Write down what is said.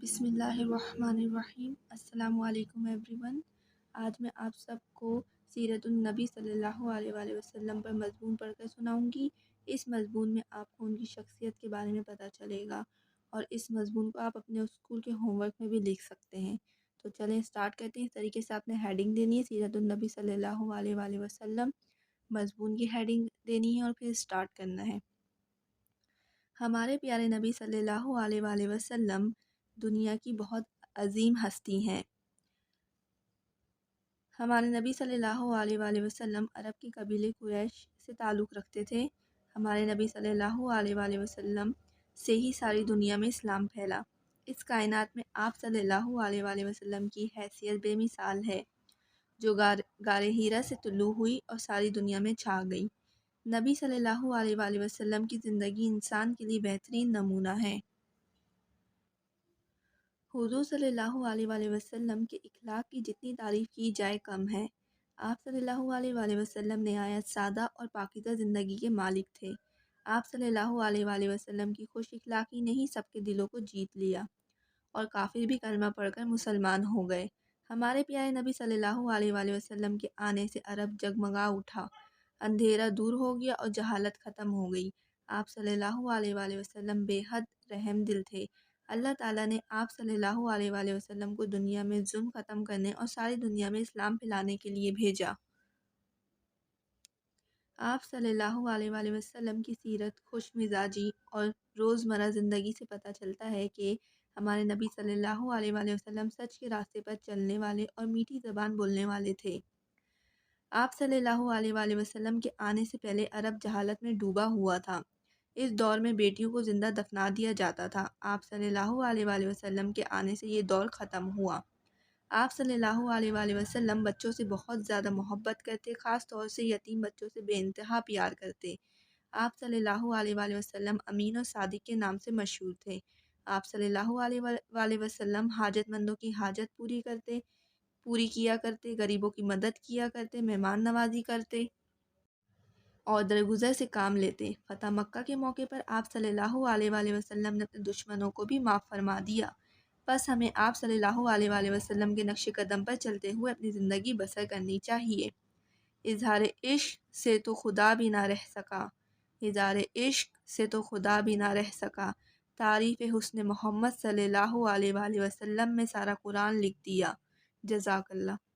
بسم اللہ الرحمن الرحیم۔ السلام علیکم ایوری ون۔ آج میں آپ سب کو سیرت النبی صلی اللہ علیہ وآلہ وسلم پر مضمون پڑھ کر سناؤں گی۔ اس مضمون میں آپ کو ان کی شخصیت کے بارے میں پتہ چلے گا اور اس مضمون کو آپ اپنے اسکول کے ہوم ورک میں بھی لکھ سکتے ہیں۔ تو چلیں سٹارٹ کرتے ہیں۔ اس طریقے سے آپ نے ہیڈنگ دینی ہے سیرت النبی صلی اللہ علیہ وآلہ وسلم، مضمون کی ہیڈنگ دینی ہے اور پھر سٹارٹ کرنا ہے۔ ہمارے پیارے نبی صلی اللہ علیہ وآلہ وسلم دنیا کی بہت عظیم ہستی ہیں۔ ہمارے نبی صلی اللہ علیہ وآلہ وسلم عرب کی قبیلے قریش سے تعلق رکھتے تھے۔ ہمارے نبی صلی اللہ علیہ وآلہ وسلم سے ہی ساری دنیا میں اسلام پھیلا۔ اس کائنات میں آپ صلی اللہ علیہ وآلہ وسلم کی حیثیت بے مثال ہے، جو غار ہیرا سے طلوع ہوئی اور ساری دنیا میں چھا گئی۔ نبی صلی اللہ علیہ وآلہ وسلم کی زندگی انسان کے لیے بہترین نمونہ ہے۔ حضور صلی اللہ علیہ وآلہ وسلم کے اخلاق کی جتنی تعریف کی جائے کم ہے۔ آپ صلی اللہ علیہ وآلہ وسلم نہایت سادہ اور پاکیزہ زندگی کے مالک تھے۔ آپ صلی اللہ علیہ وآلہ وسلم کی خوش اخلاقی نے ہی سب کے دلوں کو جیت لیا اور کافر بھی کلمہ پڑھ کر مسلمان ہو گئے۔ ہمارے پیارے نبی صلی اللہ علیہ وآلہ وسلم کے آنے سے عرب جگمگا اٹھا، اندھیرا دور ہو گیا اور جہالت ختم ہو گئی۔ آپ صلی اللہ علیہ وآلہ وسلم بے حد رحم دل تھے۔ اللہ تعالیٰ نے آپ صلی اللہ علیہ وآلہ وسلم کو دنیا میں ظلم ختم کرنے اور ساری دنیا میں اسلام پھیلانے کے لیے بھیجا۔ آپ صلی اللہ علیہ وآلہ وسلم کی سیرت، خوش مزاجی اور روزمرہ زندگی سے پتہ چلتا ہے کہ ہمارے نبی صلی اللہ علیہ وآلہ وسلم سچ کے راستے پر چلنے والے اور میٹھی زبان بولنے والے تھے۔ آپ صلی اللہ علیہ وآلہ وسلم کے آنے سے پہلے عرب جہالت میں ڈوبا ہوا تھا۔ اس دور میں بیٹیوں کو زندہ دفنا دیا جاتا تھا۔ آپ صلی اللہ علیہ وآلہ وسلم کے آنے سے یہ دور ختم ہوا۔ آپ صلی اللہ علیہ وآلہ وسلم بچوں سے بہت زیادہ محبت کرتے، خاص طور سے یتیم بچوں سے بے انتہا پیار کرتے۔ آپ صلی اللہ علیہ وآلہ وسلم امین اور صادق کے نام سے مشہور تھے۔ آپ صلی اللہ علیہ وآلہ وسلم حاجت مندوں کی حاجت پوری کیا کرتے، غریبوں کی مدد کیا کرتے، مہمان نوازی کرتے اور درگزر سے کام لیتے۔ فتح مکہ کے موقع پر آپ صلی اللہ علیہ وآلہ وسلم نے اپنے دشمنوں کو بھی معاف فرما دیا۔ بس ہمیں آپ صلی اللہ علیہ وآلہ وسلم کے نقش قدم پر چلتے ہوئے اپنی زندگی بسر کرنی چاہیے۔ اظہار عشق سے تو خدا بھی نہ رہ سکا، اظہار عشق سے تو خدا بھی نہ رہ سکا، تعریف حسن محمد صلی اللہ علیہ وآلہ وسلم میں سارا قرآن لکھ دیا۔ جزاک اللہ۔